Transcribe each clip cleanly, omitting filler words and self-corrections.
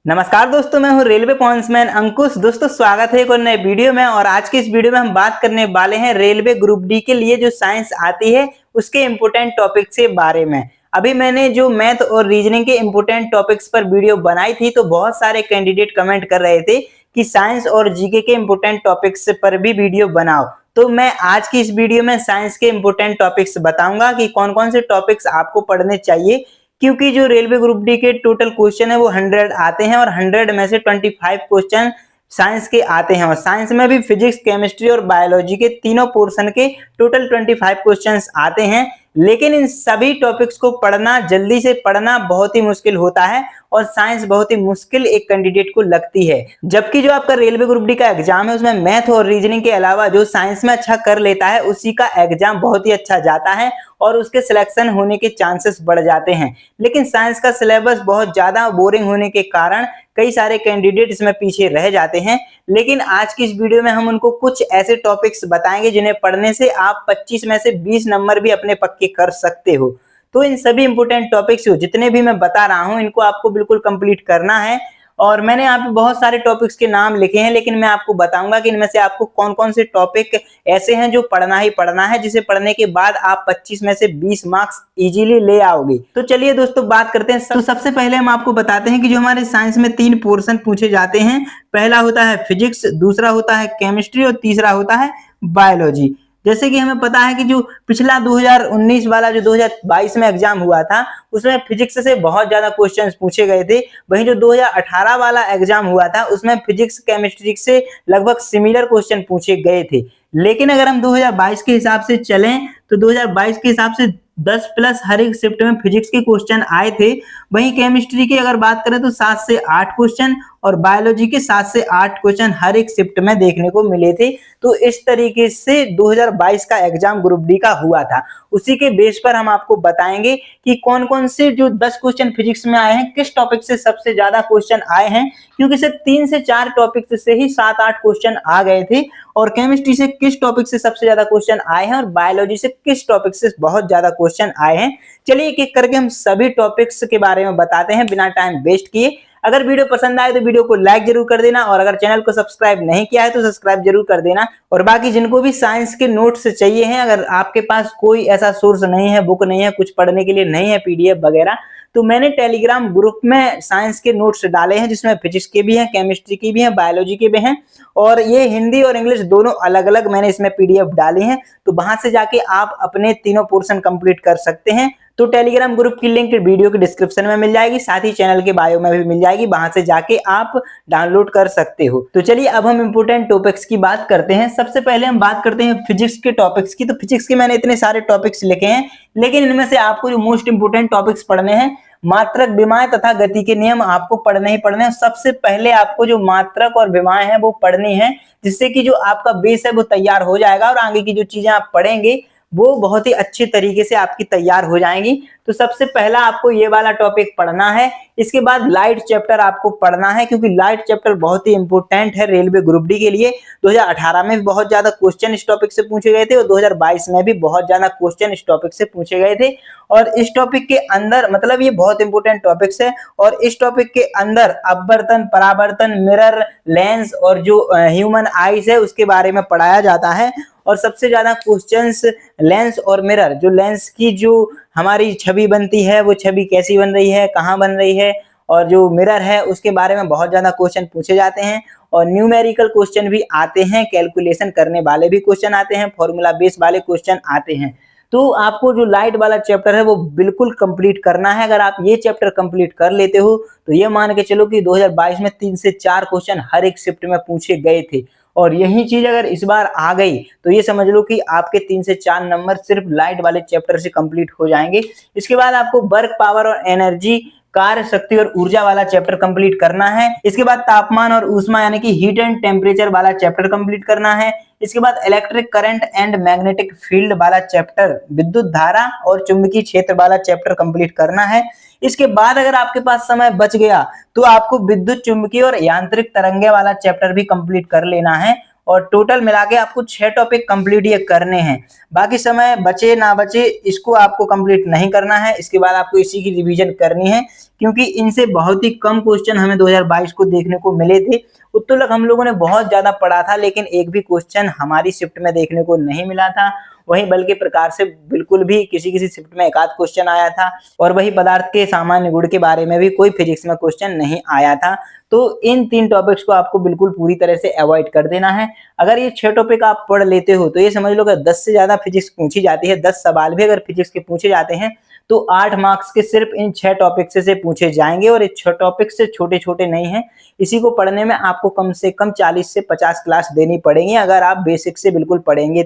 नमस्कार दोस्तों, मैं हूं रेलवे पॉइंट्समैन अंकुश। दोस्तों स्वागत है एक और नए वीडियो में। और आज के इस वीडियो में हम बात करने वाले हैं रेलवे ग्रुप डी के लिए जो साइंस आती है उसके इम्पोर्टेंट टॉपिक के बारे में। अभी मैंने जो मैथ और रीजनिंग के इम्पोर्टेंट टॉपिक्स पर वीडियो बनाई थी तो बहुत सारे कैंडिडेट कमेंट कर रहे थे कि साइंस और जीके के इम्पोर्टेंट टॉपिक्स पर भी वीडियो बनाओ। तो मैं आज की इस वीडियो में साइंस के इम्पोर्टेंट टॉपिक्स बताऊंगा कि कौन कौन से टॉपिक्स आपको पढ़ने चाहिए, क्योंकि जो रेलवे ग्रुप डी के टोटल क्वेश्चन है वो 100 आते हैं और 100 में से 25 क्वेश्चन साइंस के आते हैं। और साइंस में भी फिजिक्स, केमिस्ट्री और बायोलॉजी के तीनों पोर्शन के टोटल 25 क्वेश्चंस आते हैं। लेकिन इन सभी टॉपिक्स को पढ़ना, जल्दी से पढ़ना बहुत ही मुश्किल होता है और साइंस बहुत ही मुश्किल एक कैंडिडेट को लगती है। जबकि जो आपका रेलवे ग्रुप डी का एग्जाम है उसमें मैथ और रीजनिंग के अलावा जो साइंस में अच्छा कर लेता है उसी का एग्जाम बहुत ही अच्छा जाता है और उसके सिलेक्शन होने के चांसेस बढ़ जाते हैं। लेकिन साइंस का सिलेबस बहुत ज्यादा बोरिंग होने के कारण कई सारे कैंडिडेट इसमें पीछे रह जाते हैं। लेकिन आज की इस वीडियो में हम उनको कुछ ऐसे टॉपिक्स बताएंगे जिन्हें पढ़ने से आप 25 में से 20 नंबर भी अपने पक्के कर सकते हो। तो इन सभी इंपोर्टेंट टॉपिक्स जितने भी मैं बता रहा हूं इनको आपको बिल्कुल कंप्लीट करना है। और मैंने यहाँ पे बहुत सारे टॉपिक्स के नाम लिखे हैं, लेकिन मैं आपको बताऊंगा कि इनमें से आपको कौन कौन से टॉपिक ऐसे हैं जो पढ़ना ही पढ़ना है, जिसे पढ़ने के बाद आप 25 में से 20 मार्क्स इजीली ले आओगे। तो चलिए दोस्तों बात करते हैं। तो सबसे पहले हम आपको बताते हैं कि जो हमारे साइंस में 3 पोर्शन पूछे जाते हैं। पहला होता है फिजिक्स, दूसरा होता है केमिस्ट्री और तीसरा होता है बायोलॉजी। जैसे कि हमें पता है कि जो पिछला 2019 वाला जो 2022 में एग्जाम हुआ था उसमें फिजिक्स से बहुत ज्यादा क्वेश्चंस पूछे गए थे। वहीं जो 2018 वाला एग्जाम हुआ था उसमें फिजिक्स, केमिस्ट्री से लगभग सिमिलर क्वेश्चन पूछे गए थे। लेकिन अगर हम 2022 के हिसाब से चलें तो 2022 के हिसाब से 10 प्लस हर एक शिफ्ट में फिजिक्स के क्वेश्चन आए थे। वहीं केमिस्ट्री की अगर बात करें तो 7 से 8 क्वेश्चन और बायोलॉजी के 7 से 8 क्वेश्चन हर एक शिफ्ट में देखने को मिले थे। तो इस तरीके से 2022 का एग्जाम ग्रुप डी का हुआ था। उसी के बेस पर हम आपको बताएंगे कि कौन कौन से जो 10 क्वेश्चन फिजिक्स में आए हैं, किस टॉपिक से सबसे ज्यादा क्वेश्चन आए हैं, क्योंकि सिर्फ 3 से 4 टॉपिक से ही 7-8 क्वेश्चन आ गए थे। और केमिस्ट्री से किस टॉपिक से सबसे ज्यादा क्वेश्चन आए हैं और बायोलॉजी से किस टॉपिक से बहुत ज्यादा क्वेश्चन आए हैं। चलिए एक एक करके हम सभी टॉपिक्स के बारे में बताते हैं बिना टाइम वेस्ट किए। अगर वीडियो पसंद आए तो वीडियो को लाइक जरूर कर देना और अगर चैनल को सब्सक्राइब नहीं किया है तो सब्सक्राइब जरूर कर देना। और बाकी जिनको भी साइंस के नोट्स चाहिए हैं, अगर आपके पास कोई ऐसा सोर्स नहीं है, बुक नहीं है, कुछ पढ़ने के लिए नहीं है, पीडीएफ वगैरह, तो मैंने टेलीग्राम ग्रुप में साइंस के नोट्स डाले हैं जिसमें फिजिक्स के भी हैं, केमिस्ट्री की भी हैं, बायोलॉजी के भी हैं। और ये हिंदी और इंग्लिश दोनों अलग अलग मैंने इसमें पीडीएफ डाले हैं। तो वहां से जाके आप अपने तीनों पोर्शन कंप्लीट कर सकते हैं। तो टेलीग्राम ग्रुप की लिंक वीडियो के डिस्क्रिप्शन में मिल जाएगी, साथ ही चैनल के बायो में भी मिल जाएगी, वहां से जाके आप डाउनलोड कर सकते हो। तो चलिए अब हम इंपोर्टेंट टॉपिक्स की बात करते हैं। सबसे पहले हम बात करते हैं फिजिक्स के टॉपिक्स की। तो फिजिक्स के मैंने इतने सारे टॉपिक्स लिखे हैं, लेकिन इनमें से आपको जो मोस्ट इंपोर्टेंट टॉपिक्स पढ़ने हैं, मात्रक, विमाएं तथा गति के नियम आपको पढ़ने ही पढ़ने हैं। सबसे पहले आपको जो मात्रक और विमाएं हैं वो पढ़नी है, जिससे कि जो आपका बेस है वो तैयार हो जाएगा और आगे की जो चीजें आप पढ़ेंगे वो बहुत ही अच्छी तरीके से आपकी तैयार हो जाएंगी। तो सबसे पहला आपको ये वाला टॉपिक पढ़ना है। इसके बाद लाइट चैप्टर आपको पढ़ना है, क्योंकि लाइट चैप्टर बहुत ही इंपॉर्टेंट है रेलवे ग्रुप डी के लिए। 2018 में भी बहुत ज्यादा क्वेश्चन इस टॉपिक से पूछे गए थे और 2022 में भी बहुत ज्यादा क्वेश्चन इस टॉपिक से पूछे गए थे। और इस टॉपिक के अंदर मतलब ये बहुत इंपॉर्टेंट टॉपिक्स है और इस टॉपिक के अंदर अपवर्तन, परावर्तन, मिरर, लेंस और जो ह्यूमन आईज है उसके बारे में पढ़ाया जाता है। और सबसे ज्यादा क्वेश्चंस लेंस और मिरर, जो लेंस की जो हमारी छवि बनती है वो छवि कैसी बन रही है, कहाँ बन रही है, और जो मिरर है उसके बारे में बहुत ज्यादा क्वेश्चन पूछे जाते हैं। और न्यूमेरिकल क्वेश्चन भी आते हैं, कैलकुलेशन करने वाले भी क्वेश्चन आते हैं, फॉर्मूला बेस वाले क्वेश्चन आते हैं। तो आपको जो लाइट वाला चैप्टर है वो बिल्कुल कंप्लीट करना है। अगर आप ये चैप्टर कंप्लीट कर लेते हो तो ये मान के चलो कि 2022 में 3 से 4 क्वेश्चन हर एक शिफ्ट में पूछे गए थे। और यही चीज अगर इस बार आ गई तो ये समझ लो कि आपके 3 से 4 नंबर सिर्फ लाइट वाले चैप्टर से कंप्लीट हो जाएंगे। इसके बाद आपको वर्क, पावर और एनर्जी, कार्य, शक्ति और ऊर्जा वाला चैप्टर कंप्लीट करना है। इसके बाद तापमान और ऊष्मा यानी कि हीट एंड टेम्परेचर वाला चैप्टर कंप्लीट करना है। इसके बाद electric current and magnetic field वाला चैप्टर, विद्युत धारा और चुंबकीय क्षेत्र वाला चैप्टर कंप्लीट करना है। इसके बाद अगर आपके पास समय बच गया तो आपको विद्युत, चुंबकीय और यांत्रिक तरंगे वाला चैप्टर भी कंप्लीट कर लेना है। और टोटल मिला के आपको 6 टॉपिक कंप्लीट ये करने हैं। बाकी समय बचे ना बचे इसको आपको कंप्लीट नहीं करना है। इसके बाद आपको इसी की रिवीजन करनी है, क्योंकि इनसे बहुत ही कम क्वेश्चन हमें 2022 को देखने को मिले थे। उत्तोलक हम लोगों ने बहुत ज्यादा पढ़ा था, लेकिन एक भी क्वेश्चन हमारी शिफ्ट में देखने को नहीं मिला था। वहीं बल के प्रकार से बिल्कुल भी किसी किसी शिफ्ट में एक आध क्वेश्चन आया था, और वही पदार्थ के सामान्य गुण के बारे में भी कोई फिजिक्स में क्वेश्चन नहीं आया था। तो इन 3 टॉपिक्स को आपको बिल्कुल पूरी तरह से अवॉइड कर देना है। अगर ये 6 टॉपिक आप पढ़ लेते हो तो ये समझ लो कि 10 से ज्यादा फिजिक्स पूछी जाती है, 10 सवाल भी अगर फिजिक्स के पूछे जाते हैं तो 8 मार्क्स के सिर्फ इन 6 टॉपिक से पूछे जाएंगे। और ये 6 टॉपिक से छोटे छोटे नहीं हैं, इसी को पढ़ने में आपको कम से कम 40 से 50 क्लास देनी पड़ेंगी अगर आप बेसिक से बिल्कुल पढ़ेंगे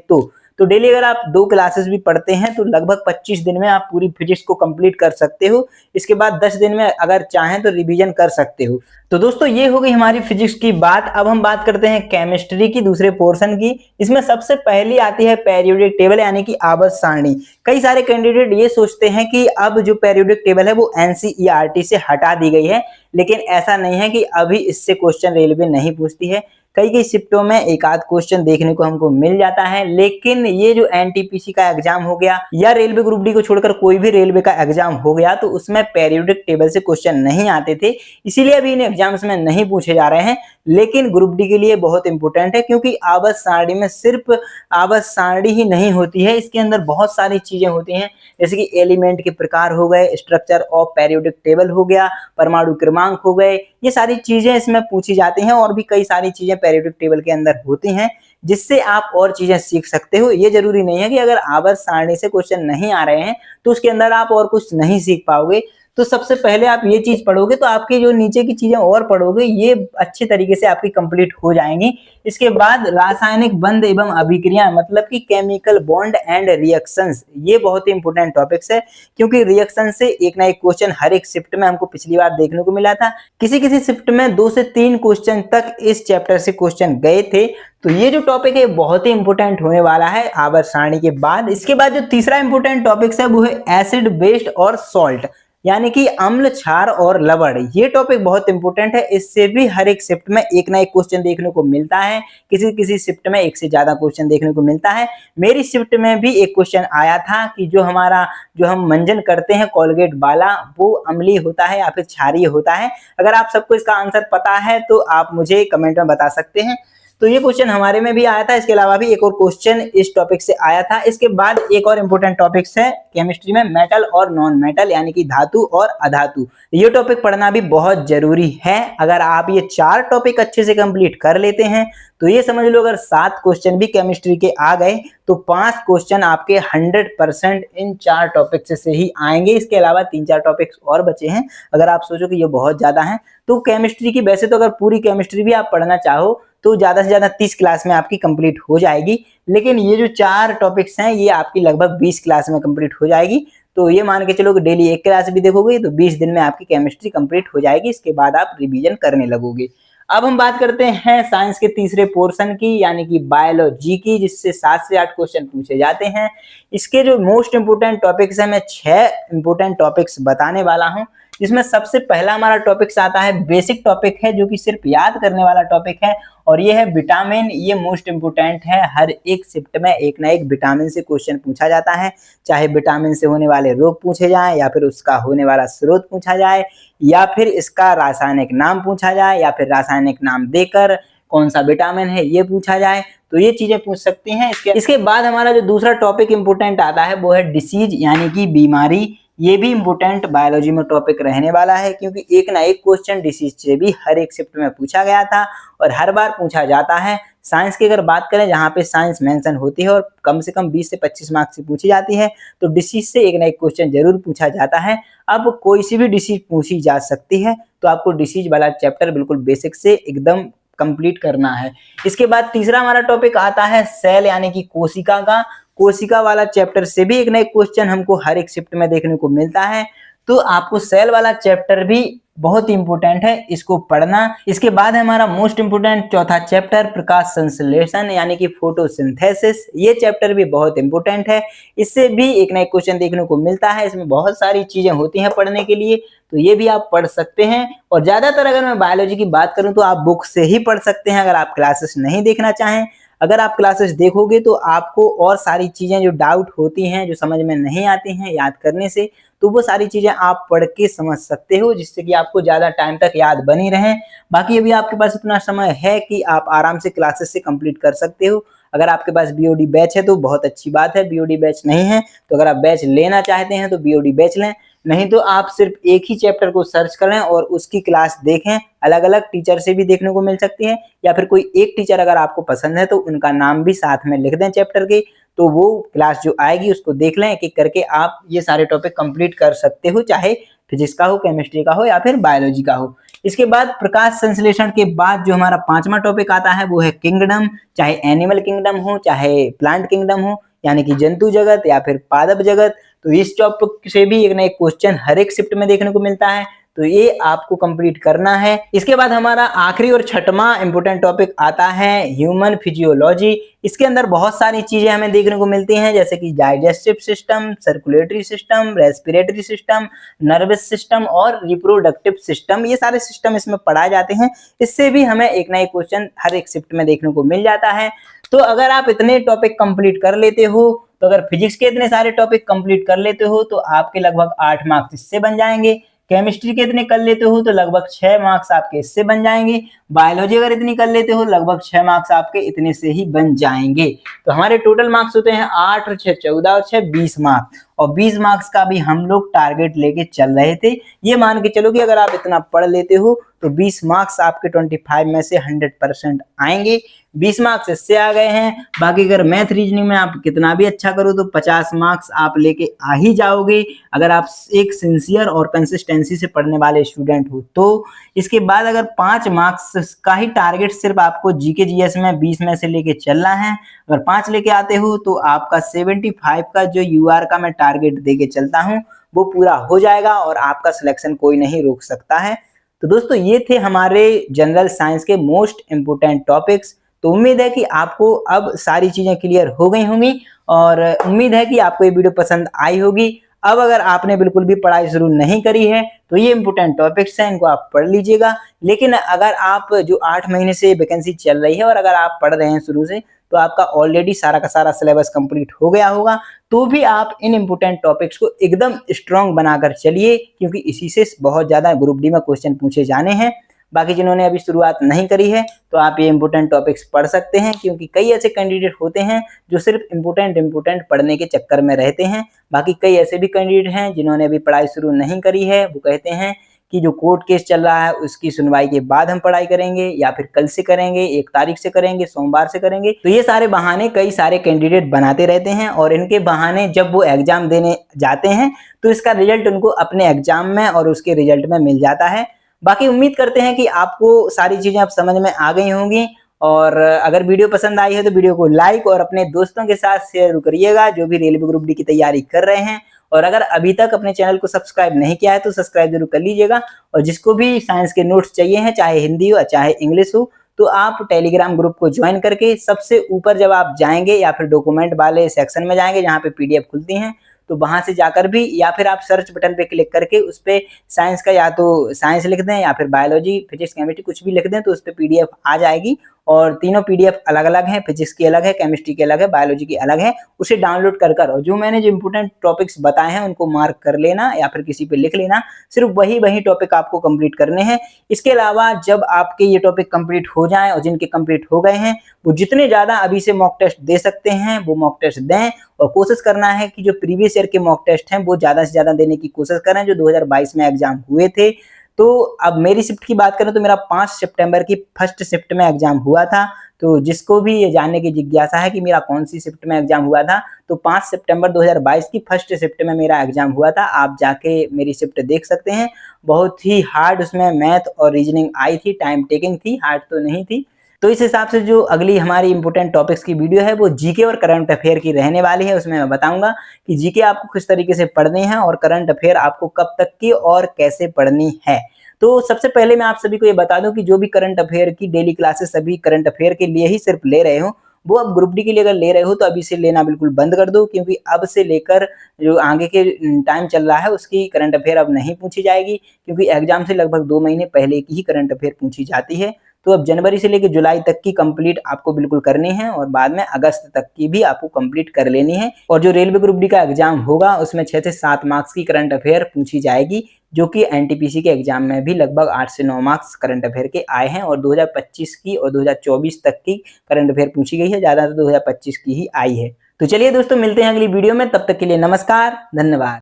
तो डेली अगर आप 2 क्लासेस भी पढ़ते हैं तो लगभग 25 दिन में आप पूरी फिजिक्स को कंप्लीट कर सकते हो। इसके बाद 10 दिन में अगर चाहें तो रिवीजन कर सकते हो। तो दोस्तों ये हो गई हमारी फिजिक्स की बात। अब हम बात करते हैं केमिस्ट्री की दूसरे पोर्शन की। इसमें सबसे पहली आती है पेरियोडिक टेबल यानी कि आवर्त सारणी। कई सारे कैंडिडेट ये सोचते हैं कि अब जो पेरियोडिक टेबल है वो एनसीईआरटी से हटा दी गई है, लेकिन ऐसा नहीं है कि अभी इससे क्वेश्चन रेलवे नहीं पूछती है। कई शिफ्टों में एक आध क्वेश्चन देखने को हमको मिल जाता है, लेकिन ये जो एनटीपीसी का एग्जाम हो गया या रेलवे ग्रुप डी को छोड़कर कोई भी रेलवे का एग्जाम हो गया तो उसमें पेरियोडिक टेबल से क्वेश्चन नहीं आते थे, इसीलिए अभी इन एग्जाम्स में नहीं पूछे जा रहे हैं। लेकिन ग्रुप डी के लिए बहुत इंपॉर्टेंट है, क्योंकि आवर्त सारणी में सिर्फ आवर्त सारणी ही नहीं होती है, इसके अंदर बहुत सारी चीजें होती हैं, जैसे कि एलिमेंट के प्रकार हो गए, स्ट्रक्चर ऑफ पेरियोडिक टेबल हो गया, परमाणु क्रमांक हो गए, ये सारी चीजें इसमें पूछी जाती हैं। और भी कई सारी चीजें पेरियोडिक टेबल के अंदर होती हैं जिससे आप और चीजें सीख सकते हो। ये जरूरी नहीं है कि अगर आवर्त सारणी से क्वेश्चन नहीं आ रहे हैं तो उसके अंदर आप और कुछ नहीं सीख पाओगे। तो सबसे पहले आप ये चीज पढ़ोगे तो आपकी जो नीचे की चीजें और पढ़ोगे ये अच्छे तरीके से आपकी कंप्लीट हो जाएंगी। इसके बाद रासायनिक बंध एवं अभिक्रिया, मतलब कि केमिकल बॉन्ड एंड रिएक्शंस, ये बहुत ही इंपॉर्टेंट टॉपिक्स है, क्योंकि रिएक्शन से एक ना एक क्वेश्चन हर एक शिफ्ट में हमको पिछली बार देखने को मिला था। किसी किसी शिफ्ट में 2 से 3 क्वेश्चन तक इस चैप्टर से क्वेश्चन गए थे। तो ये जो टॉपिक है बहुत ही इंपॉर्टेंट होने वाला है आवर्त सारणी के बाद। इसके बाद जो तीसरा इंपॉर्टेंट टॉपिक है वो है एसिड बेस्ड और सॉल्ट, यानी कि अम्ल, क्षार और लवण। ये टॉपिक बहुत इंपॉर्टेंट है, इससे भी हर एक शिफ्ट में एक ना एक क्वेश्चन देखने को मिलता है, किसी किसी शिफ्ट में एक से ज्यादा क्वेश्चन देखने को मिलता है। मेरी शिफ्ट में भी एक क्वेश्चन आया था कि जो हम मंजन करते हैं कोलगेट वाला, वो अम्लीय होता है या फिर क्षारीय होता है। अगर आप सबको इसका आंसर पता है तो आप मुझे कमेंट में बता सकते हैं। तो ये क्वेश्चन हमारे में भी आया था। इसके अलावा भी एक और क्वेश्चन इस टॉपिक से आया था। इसके बाद एक और इंपॉर्टेंट टॉपिक्स है केमिस्ट्री में मेटल और नॉन मेटल, यानी कि धातु और अधातु। ये टॉपिक पढ़ना भी बहुत जरूरी है। अगर आप ये 4 टॉपिक अच्छे से कंप्लीट कर लेते हैं तो ये समझ लो अगर 7 क्वेश्चन भी केमिस्ट्री के आ गए तो 5 क्वेश्चन आपके 100% इन 4 टॉपिक्स से ही आएंगे। इसके अलावा 3-4 टॉपिक्स और बचे हैं। अगर आप सोचो कि ये बहुत ज्यादा है तो केमिस्ट्री की, वैसे तो अगर पूरी केमिस्ट्री भी आप पढ़ना चाहो तो ज्यादा से ज्यादा 30 क्लास में आपकी कंप्लीट हो जाएगी, लेकिन ये जो 4 टॉपिक्स हैं ये आपकी लगभग 20 क्लास में कंप्लीट हो जाएगी। तो ये मान के चलो कि डेली एक क्लास भी देखोगे तो 20 दिन में आपकी केमिस्ट्री कंप्लीट हो जाएगी। इसके बाद आप रिवीजन करने लगोगे। अब हम बात करते हैं साइंस के तीसरे पोर्शन की, यानी कि बायोलॉजी की, जिससे 7 से 8 क्वेश्चन पूछे जाते हैं। इसके जो मोस्ट इंपोर्टेंट टॉपिक्स है, मैं 6 इंपोर्टेंट टॉपिक्स बताने वाला हूं, जिसमें सबसे पहला हमारा टॉपिक्स आता है, बेसिक टॉपिक है जो कि सिर्फ याद करने वाला टॉपिक है, और ये है विटामिन। ये मोस्ट इंपोर्टेंट है, हर एक शिफ्ट में एक ना एक विटामिन से क्वेश्चन पूछा जाता है, चाहे विटामिन से होने वाले रोग पूछे जाए, या फिर उसका होने वाला स्रोत पूछा जाए, या फिर इसका रासायनिक नाम पूछा जाए, या फिर रासायनिक नाम देकर कौन सा विटामिन है ये पूछा जाए। तो ये चीजें पूछ सकती हैं। इसके बाद हमारा जो दूसरा टॉपिक इंपोर्टेंट आता है वो है डिसीज, यानी कि बीमारी। ये भी इंपोर्टेंट बायोलॉजी में टॉपिक रहने वाला है, क्योंकि एक ना एक क्वेश्चन डिसीज से भी हर एक शिफ्ट में पूछा गया था और हर बार पूछा जाता है। साइंस की अगर बात करें जहाँ पे साइंस मेंशन होती है और कम से कम 20 से 25 मार्क्स से पूछी जाती है, तो डिसीज से एक ना एक क्वेश्चन जरूर पूछा जाता है। अब कोई सी भी डिसीज पूछी जा सकती है, तो आपको डिसीज वाला चैप्टर बिल्कुल बेसिक से एकदम कंप्लीट करना है। इसके बाद तीसरा हमारा टॉपिक आता है सेल, यानी कि कोशिका का। कोशिका वाला चैप्टर से भी एक ना एक क्वेश्चन हमको हर एक शिफ्ट में देखने को मिलता है। तो आपको सेल वाला चैप्टर भी बहुत इंपॉर्टेंट है, इसको पढ़ना। इसके बाद है हमारा मोस्ट इंपोर्टेंट चौथा चैप्टर प्रकाश संश्लेषण यानी कि फोटोसिंथेसिस। ये चैप्टर भी बहुत इंपॉर्टेंट है, इससे भी एक ना एक क्वेश्चन देखने को मिलता है। इसमें बहुत सारी चीजें होती हैं पढ़ने के लिए, तो ये भी आप पढ़ सकते हैं। और ज्यादातर अगर मैं बायोलॉजी की बात करूं तो आप बुक से ही पढ़ सकते हैं, अगर आप क्लासेस नहीं देखना चाहें। अगर आप क्लासेस देखोगे तो आपको और सारी चीजें जो डाउट होती हैं, जो समझ में नहीं आती हैं याद करने से, तो वो सारी चीजें आप पढ़ के समझ सकते हो, जिससे कि आपको ज्यादा टाइम तक याद बनी रहे। बाकी अभी आपके पास इतना समय है कि आप आराम से क्लासेस से कंप्लीट कर सकते हो। अगर आपके पास बीओडी बैच है तो बहुत अच्छी बात है, बीओडी बैच नहीं है तो अगर आप बैच लेना चाहते हैं तो बीओडी बैच लें, नहीं तो आप सिर्फ एक ही चैप्टर को सर्च करें और उसकी क्लास देखें। अलग अलग टीचर से भी देखने को मिल सकती है, या फिर कोई एक टीचर अगर आपको पसंद है तो उनका नाम भी साथ में लिख दें चैप्टर के, तो वो क्लास जो आएगी उसको देख लें। एक एक करके आप ये सारे टॉपिक कंप्लीट कर सकते हो, चाहे फिजिक्स का हो, केमिस्ट्री का हो या फिर बायोलॉजी का हो। इसके बाद प्रकाश संश्लेषण के बाद जो हमारा पांचवा टॉपिक आता है वो है किंगडम। चाहे एनिमल किंगडम हो, चाहे प्लांट किंगडम हो, यानी कि जंतु जगत या फिर पादप जगत। तो इस टॉपिक से भी एक ना एक क्वेश्चन हर एक शिफ्ट में देखने को मिलता है, तो ये आपको कंप्लीट करना है। इसके बाद हमारा आखिरी और छठवां इंपोर्टेंट टॉपिक आता है ह्यूमन फिजियोलॉजी। इसके अंदर बहुत सारी चीजें हमें देखने को मिलती हैं, जैसे कि digestive system, circulatory system, respiratory system, nervous system और रिप्रोडक्टिव सिस्टम। ये सारे सिस्टम इसमें पढ़ाए जाते हैं। इससे भी हमें एक ना एक क्वेश्चन हर एक शिफ्ट में देखने को मिल जाता है। तो अगर आप इतने टॉपिक कंप्लीट कर लेते हो, तो अगर फिजिक्स के इतने सारे टॉपिक कंप्लीट कर लेते हो तो आपके लगभग 8 मार्क्स इससे बन जाएंगे। केमिस्ट्री के इतने कर लेते हो तो लगभग 6 मार्क्स आपके इससे बन जाएंगे। बायोलॉजी अगर इतनी कर लेते हो लगभग 6 मार्क्स आपके इतने से ही बन जाएंगे। तो हमारे टोटल मार्क्स होते हैं 8 और 6 14 और 6 20 मार्क्स, और 20 मार्क्स का भी हम लोग टारगेट लेके चल रहे थे। ये मान के चलो कि अगर आप इतना पढ़ लेते हो तो 20 मार्क्स आपके 25 में से 100% आएंगे। 20 मार्क्स इससे आ गए हैं। बाकी अगर मैथ रीजनिंग में आप कितना भी अच्छा करो तो 50 मार्क्स आप लेके आ ही जाओगे, अगर आप एक सिंसियर और कंसिस्टेंसी से पढ़ने वाले स्टूडेंट हो तो। इसके बाद अगर 5 मार्क्स का ही टारगेट सिर्फ आपको जीके जीएस में 20 में से लेके चलना है, अगर 5 लेके आते हो तो आपका 75 का जो यूआर का मैं टारगेट देके चलता हूं वो पूरा हो जाएगा और आपका सिलेक्शन कोई नहीं रोक सकता है। तो दोस्तों ये थे हमारे जनरल साइंस के मोस्ट इंपोर्टेंट टॉपिक्स। तो उम्मीद है कि आपको अब सारी चीजें क्लियर हो गई होंगी, और उम्मीद है कि आपको ये वीडियो पसंद आई होगी। अब अगर आपने बिल्कुल भी पढ़ाई शुरू नहीं करी है तो ये इंपोर्टेंट टॉपिक्स हैं, इनको आप पढ़ लीजिएगा। लेकिन अगर आप जो 8 महीने से वैकेंसी चल रही है और अगर आप पढ़ रहे हैं शुरू से, तो आपका ऑलरेडी सारा का सारा सिलेबस कंप्लीट हो गया होगा, तो भी आप इन इंपोर्टेंट टॉपिक्स को एकदम स्ट्रांग बनाकर चलिए, क्योंकि इसी से बहुत ज्यादा ग्रुप डी में क्वेश्चन पूछे जाने हैं। बाकी जिन्होंने अभी शुरुआत नहीं करी है तो आप ये इंपोर्टेंट टॉपिक्स पढ़ सकते हैं, क्योंकि कई ऐसे कैंडिडेट होते हैं जो सिर्फ इंपोर्टेंट पढ़ने के चक्कर में रहते हैं। बाकी कई ऐसे भी कैंडिडेट हैं जिन्होंने अभी पढ़ाई शुरू नहीं करी है, वो कहते हैं कि जो कोर्ट केस चल रहा है उसकी सुनवाई के बाद हम पढ़ाई करेंगे, या फिर कल से करेंगे, 1 तारीख से करेंगे, सोमवार से करेंगे। तो ये सारे बहाने कई सारे कैंडिडेट बनाते रहते हैं, और इनके बहाने जब वो एग्जाम देने जाते हैं तो इसका रिजल्ट उनको अपने एग्जाम में और उसके रिजल्ट में मिल जाता है। बाकी उम्मीद करते हैं कि आपको सारी चीजें अब समझ में आ गई होंगी, और अगर वीडियो पसंद आई है तो वीडियो को लाइक और अपने दोस्तों के साथ शेयर करिएगा जो भी रेलवे ग्रुप डी की तैयारी कर रहे हैं। और अगर अभी तक अपने चैनल को सब्सक्राइब नहीं किया है तो सब्सक्राइब जरूर कर लीजिएगा। और जिसको भी साइंस के नोट्स चाहिए हैं, चाहे हिंदी हो चाहे इंग्लिश हो, तो आप टेलीग्राम ग्रुप को ज्वाइन करके सबसे ऊपर जब आप जाएंगे या फिर डॉक्यूमेंट वाले सेक्शन में जाएंगे जहाँ पे पीडीएफ खुलती हैं, तो वहां से जाकर भी, या फिर आप सर्च बटन पे क्लिक करके उस पे साइंस का या तो साइंस लिख दें या फिर बायोलॉजी, फिजिक्स, केमिस्ट्री कुछ भी लिख दें तो उस पे पीडीएफ आ जाएगी। और तीनों पीडीएफ अलग अलग हैं, फिजिक्स की अलग है, केमिस्ट्री की अलग है, बायोलॉजी की अलग है। उसे डाउनलोड कर और जो मैंने जो इंपोर्टेंट टॉपिक्स बताए हैं उनको मार्क कर लेना या फिर किसी पे लिख लेना। सिर्फ वही टॉपिक आपको कंप्लीट करने हैं। इसके अलावा जब आपके ये टॉपिक कंप्लीट हो जाएं, और जिनके कंप्लीट हो गए हैं वो जितने ज्यादा अभी से मॉक टेस्ट दे सकते हैं वो मॉक टेस्ट दें, और कोशिश करना है कि जो प्रीवियस ईयर के मॉक टेस्ट हैं वो ज्यादा से ज्यादा देने की कोशिश करें, जो 2022 में एग्जाम हुए थे। तो अब मेरी शिफ्ट की बात करें तो मेरा 5 सितंबर की फर्स्ट शिफ्ट में एग्जाम हुआ था। तो जिसको भी ये जानने की जिज्ञासा है कि मेरा कौन सी शिफ्ट में एग्जाम हुआ था, तो 5 सितंबर 2022 की फर्स्ट शिफ्ट में मेरा एग्जाम हुआ था। आप जाके मेरी शिफ्ट देख सकते हैं। बहुत ही हार्ड उसमें मैथ और रीजनिंग आई थी, टाइम टेकिंग थी, हार्ड तो नहीं थी। तो इस हिसाब से जो अगली हमारी इंपोर्टेंट टॉपिक्स की वीडियो है वो जीके और करंट अफेयर की रहने वाली है। उसमें मैं बताऊंगा कि जीके आपको किस तरीके से पढ़नी है और करंट अफेयर आपको कब तक की और कैसे पढ़नी है। तो सबसे पहले मैं आप सभी को ये बता दूं कि जो भी करंट अफेयर की डेली क्लासेस सभी करंट अफेयर के लिए ही सिर्फ ले रहे हो, वो अब ग्रुप डी के लिए अगर ले रहे हो तो अभी से लेना बिल्कुल बंद कर दो, क्योंकि अब से लेकर जो आगे के टाइम चल रहा है उसकी करंट अफेयर अब नहीं पूछी जाएगी, क्योंकि एग्जाम से लगभग 2 महीने पहले की ही करंट अफेयर पूछी जाती है। तो अब जनवरी से लेकर जुलाई तक की कंप्लीट आपको बिल्कुल करनी है और बाद में अगस्त तक की भी आपको कंप्लीट कर लेनी है। और जो रेलवे ग्रुप डी का एग्जाम होगा उसमें 6 से 7 मार्क्स की करंट अफेयर पूछी जाएगी, जो कि एनटीपीसी के एग्जाम में भी लगभग 8 से 9 मार्क्स करंट अफेयर के आए हैं और 2025 की और 2024 तक की करंट अफेयर पूछी गई है, ज्यादातर 2025 की ही आई है। तो चलिए दोस्तों, मिलते हैं अगली वीडियो में, तब तक के लिए नमस्कार, धन्यवाद।